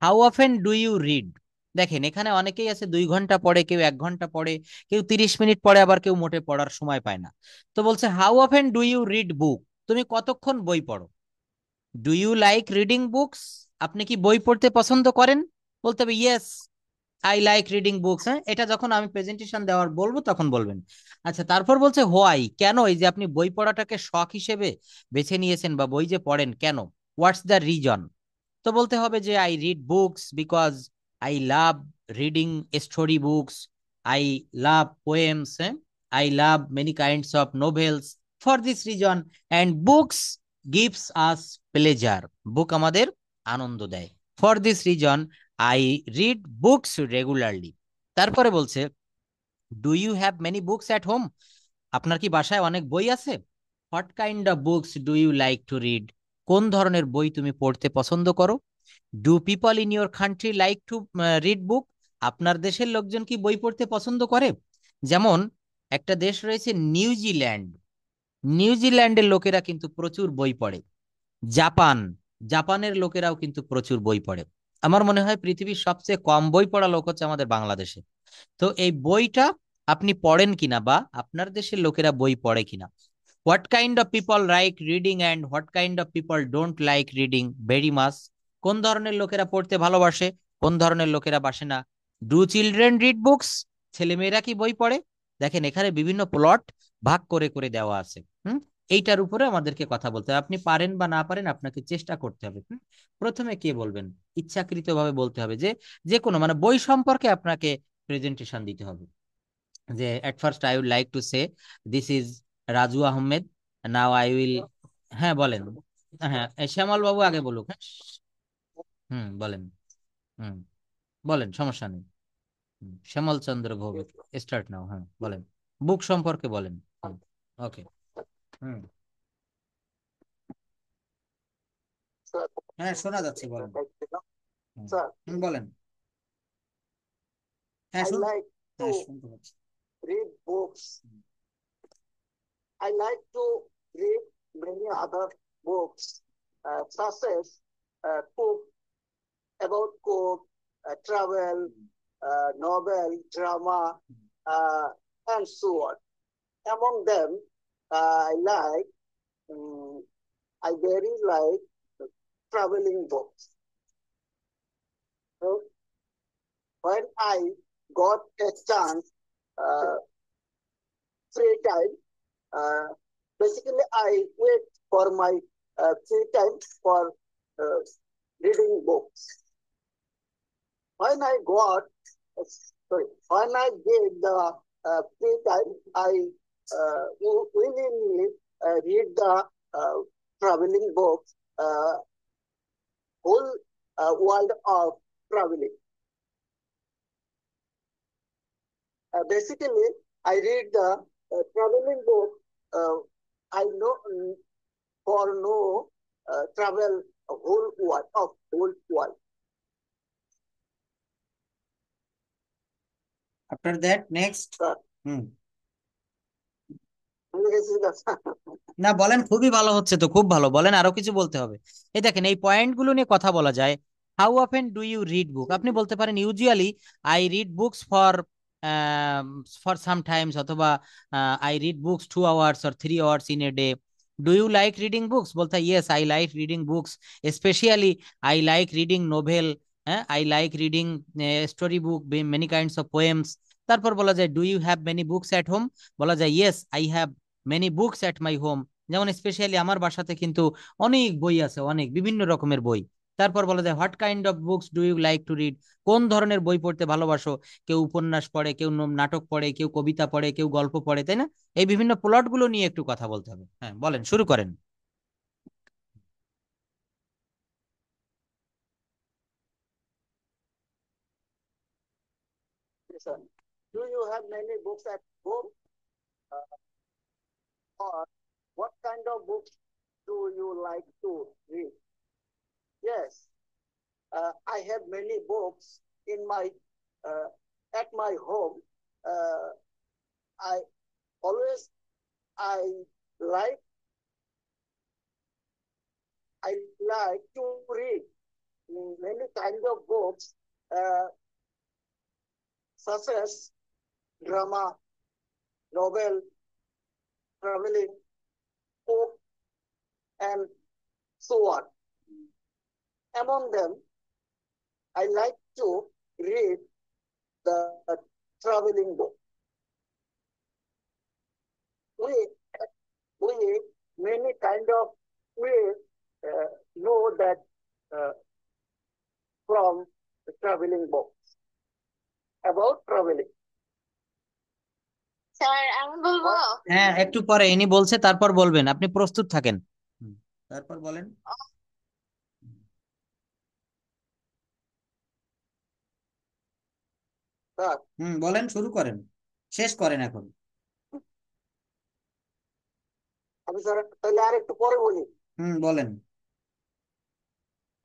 How often do you read? দেখেন এখানে অনেকেই আছে 2 ঘন্টা পড়ে, কেউ 1 ঘন্টা পড়ে, কেউ 30 মিনিট পড়ে, আবার কেউ মোটে পড়ার সময় পায় না। তো বলছে how often do you read book, তুমি কতক্ষণ বই পড়ো। Do you like reading books, আপনি কি বই পড়তে পছন্দ করেন? বলতে হবে yes, I like reading books. হ্যাঁ, এটা যখন আমি প্রেজেন্টেশন দেওয়ার বলবো তখন বলবেন। আচ্ছা, তারপর বলছে হোয়াই, কেন, এই যে আপনি বই পড়াটাকে শখ হিসেবে বেছে নিয়েছেন বা বই যে পড়েন কেন, হোয়াটস দ্য রিজন? তো বলতে হবে যে I read books because I love reading story books, I love poems, I love many kinds of novels for this reason, and books gives us pleasure, book আমাদের আনন্দ দেয়। For this reason I read books regularly. তারপরে বলছে do you have many books at home, আপনার কি বাসায় অনেক বই আছে? What kind of books do you like to read, কোন ধরনের বই তুমি পড়তে পছন্দ করো? Do people in your country like to read বুক, আপনার দেশের লোকজন কি বই পড়তে পছন্দ করে? যেমন একটা দেশ রয়েছে নিউজিল্যান্ড, নিউজিল্যান্ডের লোকেরা কিন্তু প্রচুর বই পড়ে। জাপান, জাপানের লোকেরাও কিন্তু প্রচুর বই পড়ে। আমার মনে হয় পৃথিবীর সবচেয়ে কম বই পড়া লোক হচ্ছে আমাদের বাংলাদেশে। তো এই বইটা আপনি পড়েন কিনা বা আপনার দেশের লোকেরা বই পড়ে কিনা। What kind of people like reading and what kind of people don't like reading very much, কোন ধরনের লোকেরা পড়তে ভালোবাসে, কোন ধরনের লোকেরা বাসে না। ডু চিলড্রেন রিড বুকস, ছেলেমেয়েরা কি বই পড়ে? দেখেন এখানে বিভিন্ন প্লট ভাগ করে করে দেওয়া আছে। এইটার উপরে আমাদেরকে কথা বলতে হবে, আপনি পারেন বা না পারেন আপনাকে চেষ্টা করতে হবে। প্রথমে কে বলবেন? ইচ্ছাকৃত ভাবে বলতে হবে যে যে কোনো মানে বই সম্পর্কে আপনাকে প্রেজেন্টেশন দিতে হবে। যে at first I would like to say this is Raju Ahmed, now I will. হ্যাঁ বলেন। হ্যাঁ শ্যামল বাবু আগে বলুক। হ্যাঁ বলেন। হুম বলেন, সমস্যা নেই। শ্যামল চন্দ্র ভৌমিক, স্টার্ট নাও। হ্যাঁ বলেন, বুক সম্পর্কে বলেন। ওকে। হুম Sir, হ্যাঁ শোনা যাচ্ছে, বলেন। sir, বলেন। হ্যাঁ I শুন, like হ্যাঁ to শুনতে পাচ্ছি। read books. I like to read many other books, such as cook, about cook, travel, novel, drama, uh, and so on. Among them, I like, I very like traveling books. So when I got a chance, uh, free time, uh, basically I wait for my free time for uh, reading books. When I got, sorry, when I get the free time, I willingly read the traveling books, whole world of traveling. Basically, I read the traveling book. I know for no travel whole world of whole world. After that, next. হুম না বলেন, খুবই ভালো হচ্ছে তো, খুব ভালো, বলেন আরো কিছু বলতে হবে। এই দেখেন এই পয়েন্ট গুলো নিয়ে কথা বলা যায়। How often do you read book, আপনি বলতে পারেন usually I read books for some times, অথবা I read books 2 hours or 3 hours in a day। Do you like reading books, বলতে yes I like reading books, specially I like reading novel, হ্যাঁ I like reading story book, many kinds of poems. তারপর বলা যায় do you have many books at home, বলা যায় yes I have many books at my home, যেমন specially আমার বাসাতে কিন্তু অনেক বই আছে, অনেক বিভিন্ন রকমের বই। তারপর বলা যায় what kind of books do you like to read, কোন ধরনের বই পড়তে ভালোবাসো? কেউ উপন্যাস পড়ে, কেউ নাটক পড়ে, কেউ কবিতা পড়ে, কেউ গল্প পড়ে, তাই না? এই বিভিন্ন প্লট গুলো নিয়ে একটু কথা বলতে হবে। হ্যাঁ বলেন, শুরু করেন। Listen, do you have many books at home? Or what kind of books do you like to read? Yes, I have many books in my uh, at my home. Uh, I always I like I like to read many kind of books, uh, such as drama, novel, traveling, book, and so on. Among them, I like to read the traveling book. We we many kind of we know that uh, from the traveling book about traveling. Sir আমি বলবো? হ্যাঁ, একটু পরে ইনি বলছে, তারপর বলবেন, আপনি প্রস্তুত থাকেন। তারপর বলেন। স্যার বলেন, শুরু করেন, শেষ করেন এখন। আমি স্যার তাহলে আর একটু পরে বলি। বলেন।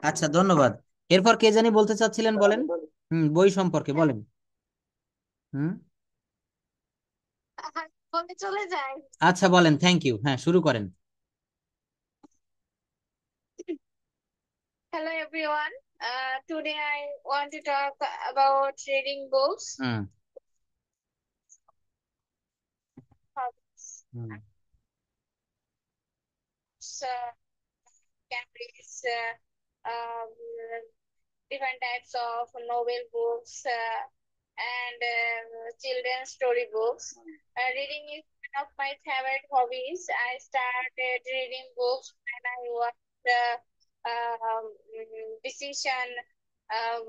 আচ্ছা, ধন্যবাদ। এরপর কে জানি বলতে চাচ্ছিলেন, স্যার বলেন। আমি বলি। বই সম্পর্কে বলেন। হুম বলে চলে যায়। আচ্ছা, বলেন, থ্যাংক ইউ। হ্যাঁ, শুরু করেন। Hello everyone. Today I want to talk about reading books. Hmm Hobbies. Hmm So, Cambridge, different types of novel books and children's story books. Reading is one of my favorite hobbies. I started reading books when I was decision um,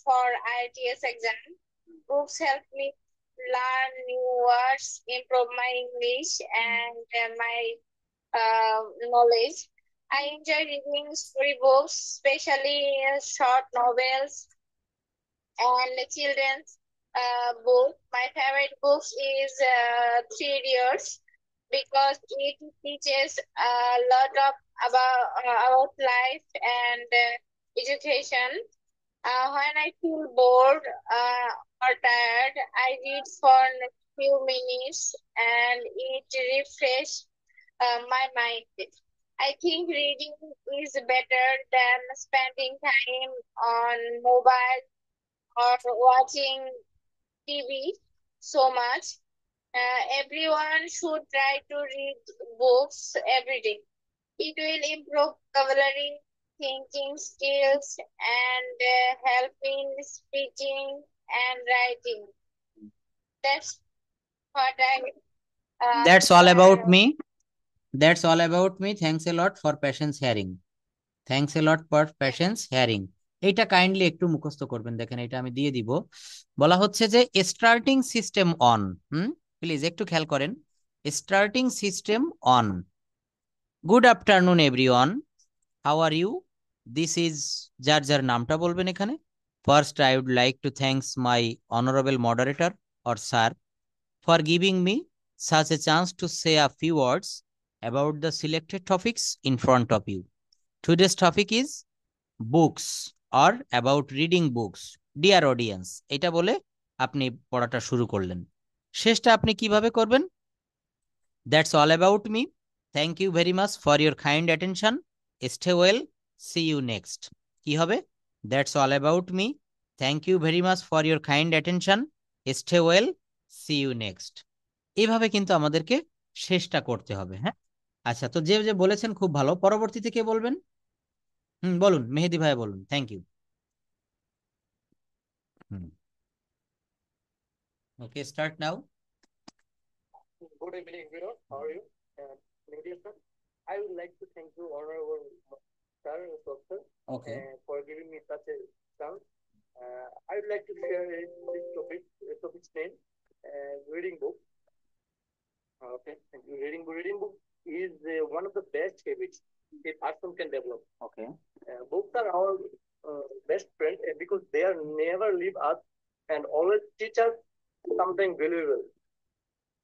for IELTS exam. Books help me learn new words, improve my English and my knowledge. I enjoy reading storybooks, especially short novels and children's book. My favorite book is Three Idiots because it teaches a lot of about life and education. When I feel bored or tired, I read for a few minutes and it refreshes my mind. I think reading is better than spending time on mobile or watching TV so much. Everyone should try to read books every day. It will improve vocabulary, thinking skills, and help in speaking and writing. That's what I. That's all about me. That's all about me. Thanks a lot for patience hearing. Thanks a lot for patience hearing. এইটা kindly একটু মুখস্থ করবেন। দেখেন, এটা আমি দিয়ে দিব। বলা হচ্ছে যে স্টার্টিং সিস্টেম অন। প্লিজ একটু খেয়াল করেন। Starting system on. Good afternoon everyone, how are you? This is, যার যার নামটা বলবেন এখানে। First I would like to thanks my honourable moderator or sir for giving me such a chance to say a few words about the selected topics in front of you. Today's topic is books or about reading books. Dear audience, এটা বলে আপনি পড়াটা শুরু করলেন। শেষটা আপনি কিভাবে করবেন? That's all about me. Thank you very much for your kind attention. Stay well. See you next. কি হবে? That's all about me. Thank you very much for your kind attention. Stay well. See you next. এইভাবে কিন্তু আমাদেরকে শেষটা করতে হবে। হ্যাঁ, আচ্ছা, তো যে যে বলেছেন খুব ভালো। পরবর্তীতে কে বলবেন? বলুন, মেহেদি ভাই বলুন। Thank you. Okay, start now. Good evening, everyone. How are you? Media sir, I would like to thank you, Honorable Sir, Doctor, okay for giving me such a chance. I would like to share this topic's name, reading book. Okay, thank you. Reading book is one of the best habits a person can develop. Okay Books are our best friend because they are never leave us and always teach us something valuable.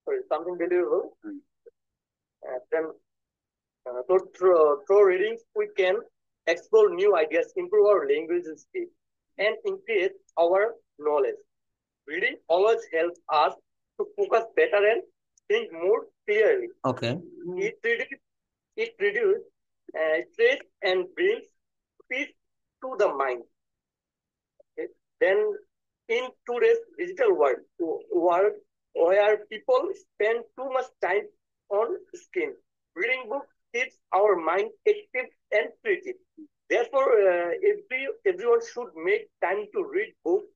Sorry, something valuable. Then through reading, we can explore new ideas, improve our language skills, and increase our knowledge. Reading always helps us to focus better and think more clearly. Okay It reduces stress and brings peace to the mind. Okay? Then, in today's digital world where people spend too much time on screen, reading books keeps our mind active and creative. Therefore, everyone should make time to read books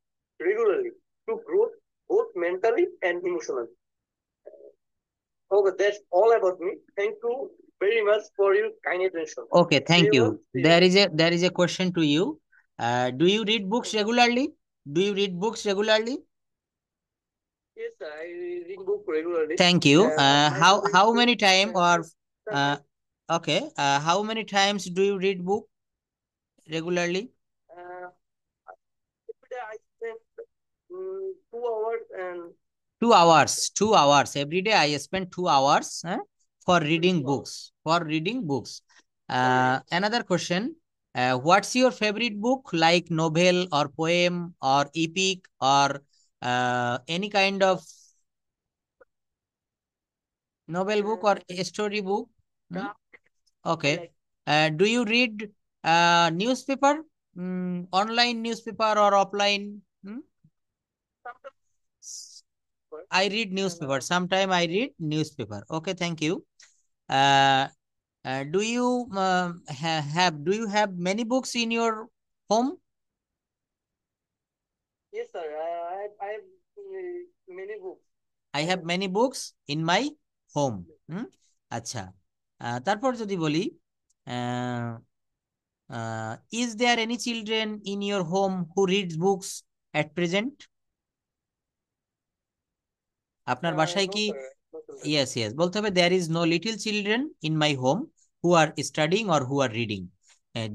regularly to grow both mentally and emotionally. Okay, that's all about me. Thank you very much for your kind attention. Okay, thank you. There is a question to you. Do you read books regularly? Do you read books regularly? Yes, sir. I read book regularly. Thank you. My favorite How book many time or is uh, okay, how many times do you read book regularly? uh, every day I spend 2 hours and 2 hours. 2 hours every day. I spend 2 hours for reading 2 hours books. For reading books. for reading. Another question. What's your favorite book, like novel or poem or epic or any kind of novel book or Uh, a story book? Hmm? Draft I Okay. like. Do you read newspaper? Online newspaper or offline? Hmm? Sometimes, but I read newspaper. uh, Sometime I read newspaper. Okay, thank you. Uh, do you do you have many books in your home? yes, sir. I have many books. I I have have many books in my home. হুম আচ্ছা তারপর যদি বলি আহ, is there any children in your home who reads books at present? আপনার বাসায় no, কি sir. No children. yes yes বলতে হবে there is no little children in my home who are studying or who are reading.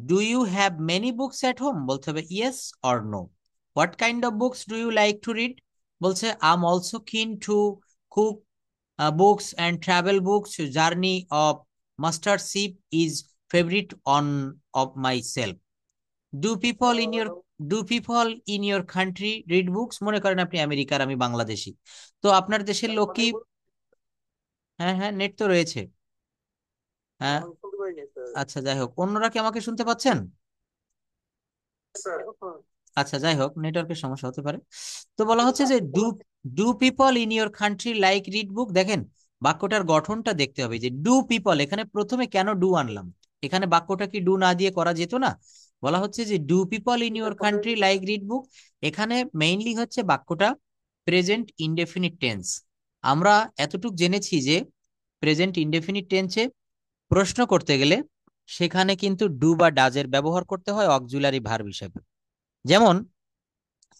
Do you have many books at home? বলতে হবে yes or no. What kind of books do you like to read? বলছে I'm also keen to cook books and travel books. Journey of Mustard Ship is favorite on of myself. Do people in your Uh, do people in your country read books? মনে করেন আপনি আমেরিকার, আমি বাংলাদেশি, তো আপনার দেশের লোক কি? মানে হ্যাঁ হ্যাঁ, নেট তো রয়েছে। হ্যাঁ, আমি শুনতে পাইনি, স্যার। আচ্ছা যাই হোক, অন্যরা কি আমাকে শুনতে পাচ্ছেন? স্যার আচ্ছা যাই হোক, নেটওয়ার্কের সমস্যা হতে পারে। তো বলা হচ্ছে যে do do people in your country like read বুক। দেখেন বাক্যটার গঠনটা দেখতে হবে যে ডু পিপল, এখানে প্রথমে কেন ডু আনলাম? এখানে বাক্যটা কি ডু না দিয়ে করা যেত না? বলা হচ্ছে যে do people in your country like read বুক। এখানে মেইনলি হচ্ছে বাক্যটা প্রেজেন্ট ইনডেফিনিট টেন্স। আমরা এতটুক জেনেছি যে প্রেজেন্ট ইনডেফিনিট টেন্সে প্রশ্ন করতে গেলে সেখানে কিন্তু ডু বা ডাজের ব্যবহার করতে হয় অক্সিলারি ভার্ব হিসেবে। যেমন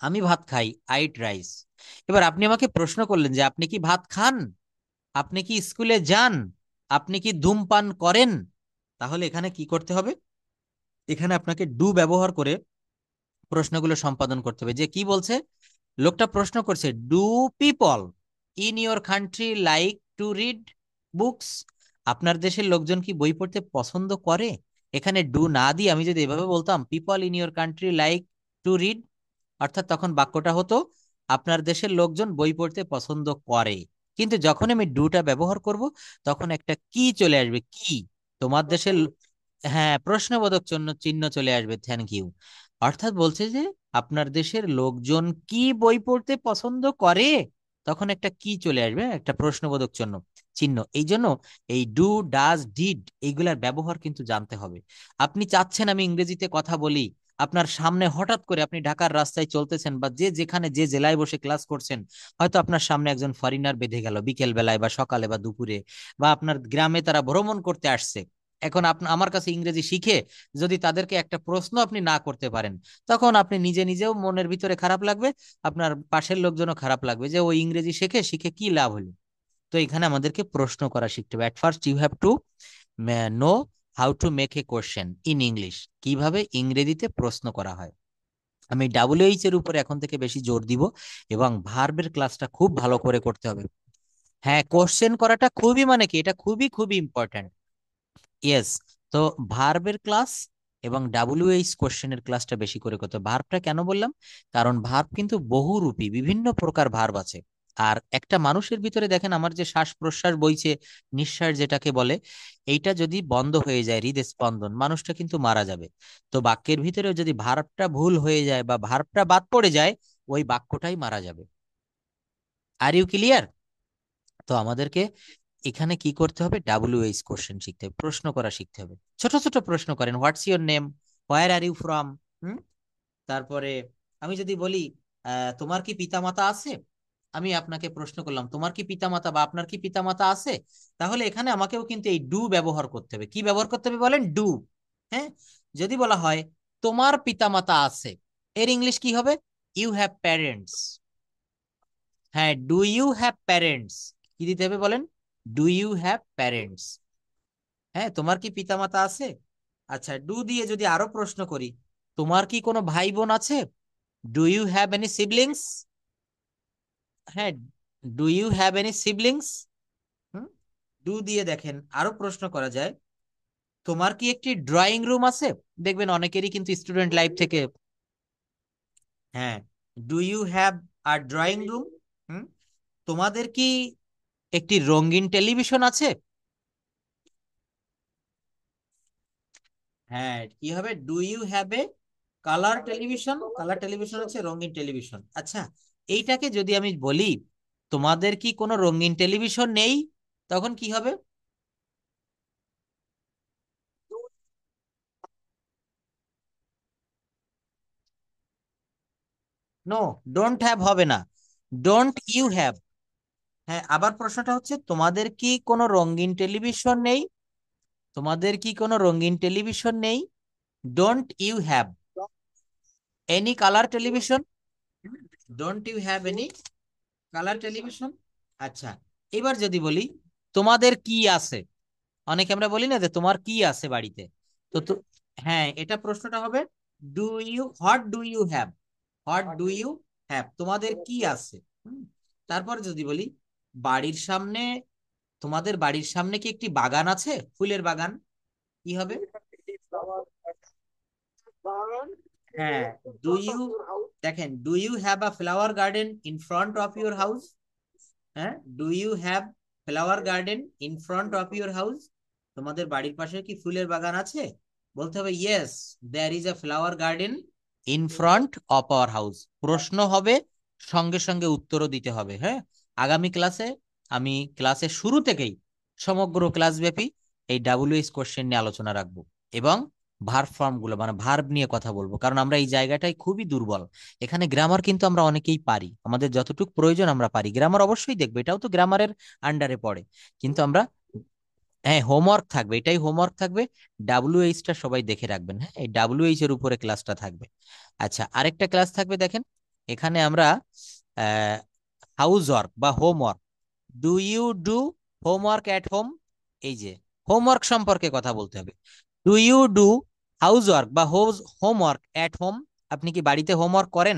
আমি ভাত খাই, আই ইট রাইস। এবার আপনি আমাকে প্রশ্ন করলেন যে আপনি কি ভাত খান, আপনি কি স্কুলে যান, আপনি কি ধূমপান করেন, তাহলে এখানে কি করতে হবে? এখানে আপনাকে ডু ব্যবহার করে প্রশ্নগুলো সম্পাদন করতে হবে। যে কি বলছে, লোকটা প্রশ্ন করছে do people in your country like to read books? আপনার দেশের লোকজন কি বই পড়তে পছন্দ করে? এখানে ডু না দিয়ে আমি যদি এভাবে বলতাম people in your country like to read, অর্থাৎ তখন বাক্যটা হতো আপনার দেশের লোকজন বই পড়তে পছন্দ করে। কিন্তু যখন আমি ডুটা ব্যবহার করব তখন একটা কি চলে আসবে, কি তোমার দেশের হ্যাঁ প্রশ্নবোধক চিহ্ন চিহ্ন চলে আসবে, থ্যাংক ইউ। অর্থাৎ বলছে যে আপনার দেশের লোকজন কি বই পড়তে পছন্দ করে, তখন একটা কি চলে আসবে, একটা প্রশ্নবোধক চিহ্ন চিহ্ন। এই জন্য এই ডু ডাজ ডিড এইগুলার ব্যবহার কিন্তু জানতে হবে। আপনি চাচ্ছেন আমি ইংরেজিতে কথা বলি, আপনার সামনে হঠাৎ করে আপনি ঢাকার রাস্তায় চলতেছেন বা যে যেখানে যে জেলায় বসে ক্লাস করছেন, হয়তো আপনার সামনে একজন ফরিনার বেঁধে গেল বিকেল বেলায় বা সকালে বা দুপুরে, বা আপনার গ্রামে তারা ভ্রমণ করতে আসছে। এখন আপনি আমার কাছে ইংরেজি শিখে যদি তাদেরকে একটা প্রশ্ন আপনি না করতে পারেন, তখন আপনি নিজে নিজেও মনের ভিতরে খারাপ লাগবে, আপনার পাশের লোকজনও খারাপ লাগবে যে ওই ইংরেজি শিখে শিখে কি লাভ হলো। তো এখানে আমাদেরকে প্রশ্ন করা শিখতে হবে। At first you have to know how to make a question in English, কিভাবে ইংরেজিতে প্রশ্ন করা হয়। আমি ডাব্লিউএইচ এর উপরে এখন থেকে বেশি জোর দিব এবং ভার্বের ক্লাসটা খুব ভালো করে করতে হবে। হ্যাঁ, কোশ্চেন করাটা খুবই মানে কি এটা খুবই খুবই ইম্পর্ট্যান্ট। ইয়েস। তো ভার্বের ক্লাস এবং ডাব্লিউএইচ কোশ্চেনের ক্লাসটা বেশি করে করতে হবে। ভার্বটা কেন বললাম? কারণ ভার্ব কিন্তু বহুরূপী, বিভিন্ন প্রকার ভার্ব আছে। আর একটা মানুষের ভিতরে দেখেন আমার যে শ্বাস প্রশ্বাস বইছে, নিঃশ্বাস যেটাকে বলে, এইটা যদি বন্ধ হয়ে যায়, হৃদস্পন্দন, মানুষটা কিন্তু মারা যাবে। তো বাক্যের ভিতরে যদি ভার্বটা ভুল হয়ে যায় বা ভার্বটা বাদ পড়ে যায়, ওই বাক্যটাই মারা যাবে। Are you clear? তো আমাদেরকে এখানে কি করতে হবে, ডাব্লিউএইচ কোশ্চেন শিখতে হবে, প্রশ্ন করা শিখতে হবে। ছোট ছোট প্রশ্ন করেন, what's your name, where are you from. হুম তারপরে আমি যদি বলি তোমার কি পিতামাতা আছে, আমি আপনাকে প্রশ্ন করলাম তোমার কি পিতামাতা বা আপনার কি পিতামাতা আছে, তাহলে এখানে আমাকেও কিন্তু এই ডু ব্যবহার করতে হবে। কি ব্যবহার করতে হবে বলেন? ডু। হ্যাঁ, যদি বলা হয় তোমার পিতামাতা আছে, এর ইংলিশ কি হবে? You have parents. হ্যাঁ, ডু ইউ হ্যাভ প্যারেন্টস, কি দিতে হবে বলেন? Do you have parents. হ্যাঁ, তোমার কি পিতামাতা আছে? আচ্ছা, ডু দিয়ে যদি আরো প্রশ্ন করি, তোমার কি কোনো ভাই বোন আছে? Do you have any siblings? হ্যাঁ, do you have any siblings. Do দিয়ে দেখেন আরো প্রশ্ন করা যায়, তোমার কি একটি ড্রয়িং রুম আছে? দেখবেন অনেকেরই কিন্তু স্টুডেন্ট লাইফ থেকে, হ্যাঁ, do you have are drawing room. তোমাদের কি একটি রঙিন টেলিভিশন আছে? হ্যাঁ, কি হবে? Do you have a colour television? Colour television হচ্ছে রঙিন টেলিভিশন। আচ্ছা, এইটাকে যদি আমি বলি তোমাদের কি কোনো রঙিন টেলিভিশন নেই, তখন কি হবে? নো, ডোন্ট হ্যাভ হবে না, ডোন্ট ইউ হ্যাভ। হ্যাঁ, আবার প্রশ্নটা হচ্ছে তোমাদের কি কোনো রঙিন টেলিভিশন নেই? তোমাদের কি কোনো রঙিন টেলিভিশন নেই? Don't you have any colour television? Don't you have any colour television. আচ্ছা, এবার যদি বলি তোমাদের কি আছে, অনেকে আমরা বলি না যে তোমার কি আছে বাড়িতে, তো তো হ্যাঁ, এটা প্রশ্নটা হবে do you, what do you have, what do you have, তোমাদের কি আছে। তারপর যদি বলি বাড়ির সামনে, তোমাদের বাড়ির সামনে কি একটি বাগান আছে, ফুলের বাগান? কি হবে? হ্যাঁ, ডু ইউ, দেখেন do you have a flower garden in front of your house? হ্যাঁ, do you have flower garden in front of your house? তোমাদের বাড়ির পাশে কি ফুলের বাগান আছে? বলতে হবে yes, there is a flower garden in front of our house. প্রশ্ন হবে, সঙ্গে সঙ্গে উত্তরও দিতে হবে। হ্যাঁ, আগামী ক্লাসে আমি ক্লাসের শুরু থেকেই সমগ্র ক্লাস ব্যাপী এই ডাব্লিউএইচ কোশ্চেন নিয়ে আলোচনা রাখবো, এবং ভার্ব ফর্ম গুলো মানে ভার্ব নিয়ে কথা বলবো, কারণ আমরা এই জায়গাটাই খুবই দুর্বল। এখানে গ্রামার কিন্তু আমরা অনেকেই পারি, আমাদের যতটুকু প্রয়োজন আমরা পারি, গ্রামার অবশ্যই দেখবো, এটাও তো গ্রামারের আন্ডারে পড়ে, কিন্তু আমরা, হ্যাঁ, হোমওয়ার্ক থাকবে, এটাই হোমওয়ার্ক থাকবে। ডাব্লিউএইচ টা সবাই দেখে রাখবেন, হ্যাঁ, এই ডাব্লিউএইচ এর উপরে ক্লাসটা থাকবে। আচ্ছা, আরেকটা ক্লাস থাকবে দেখেন, এখানে আমরা হাউস ওয়ার্ক বা homework, do you do homework at home, এই যে হোমওয়ার্ক সম্পর্কে কথা বলতে হবে। Do you do house work বা হোমওয়ার্ক এট হোম, আপনি কি বাড়িতে হোমওয়ার্ক করেন?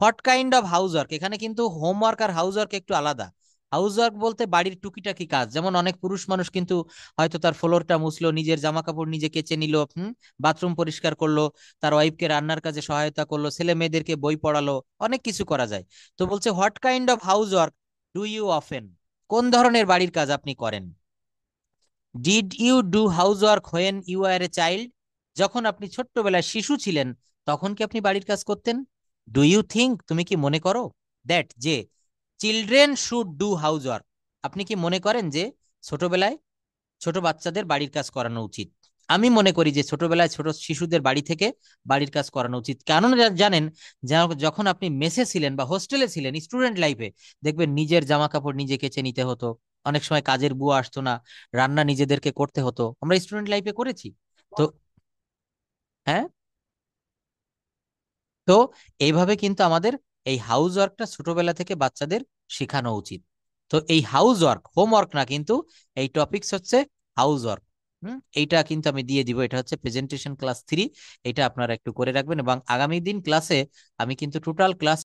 What kind of house work, এখানে কিন্তু হোমওয়ার্ক আর হাউস ওয়ার্ক একটু আলাদা। হাউস ওয়ার্ক বলতে বাড়ির টুকিটাকি কাজ, যেমন অনেক পুরুষ মানুষ কিন্তু হয়তো তার ফ্লোরটা মুছলো, নিজের জামা কাপড় নিজে কেচে নিল, বাথরুম পরিষ্কার করলো, তার ওয়াইফকে রান্নার কাজে সহায়তা করলো, ছেলে মেয়েদেরকে বই পড়ালো, অনেক কিছু করা যায়। তো বলছে what kind of house work do you often, কোন ধরনের বাড়ির কাজ আপনি করেন? Did you do house work when you are a child, যখন আপনি ছোট্টবেলায় শিশু ছিলেন তখন কি আপনি বাড়ির কাজ করতেন? ডু ইউ থিঙ্ক, তুমি কি মনে করো, দ্যাট যে children should do house work, আপনি কি মনে করেন যে ছোটবেলায় ছোট বাচ্চাদের বাড়ির কাজ করানো উচিত? আমি মনে করি যে ছোটবেলায় ছোট শিশুদের বাড়ি থেকে বাড়ির কাজ করানো উচিত, কারণ জানেন, যখন আপনি মেসে ছিলেন বা হোস্টেলে ছিলেন স্টুডেন্ট লাইফে, দেখবেন নিজের জামা কাপড় নিজে কেচে নিতে হতো, অনেক সময় কাজের বুয়া আসতো না, রান্না নিজেদেরকে করতে হতো, আমরা স্টুডেন্ট লাইফে করেছি। তো হ্যাঁ, তো এইভাবে কিন্তু আমাদের এই হাউস ওয়ার্কটা ছোটবেলা থেকে বাচ্চাদের শেখানো উচিত। তো এই হাউস ওয়ার্ক হোমওয়ার্ক না, কিন্তু এই টপিকস হচ্ছে হাউস ওয়ার্ক। এইটা কিন্তু আমি দিয়ে দিব, এটা হচ্ছে প্রেজেন্টেশন ক্লাস 3, এটা আপনারা একটু করে রাখবেন, এবং আগামী দিন ক্লাসে আমি কিন্তু টোটাল ক্লাস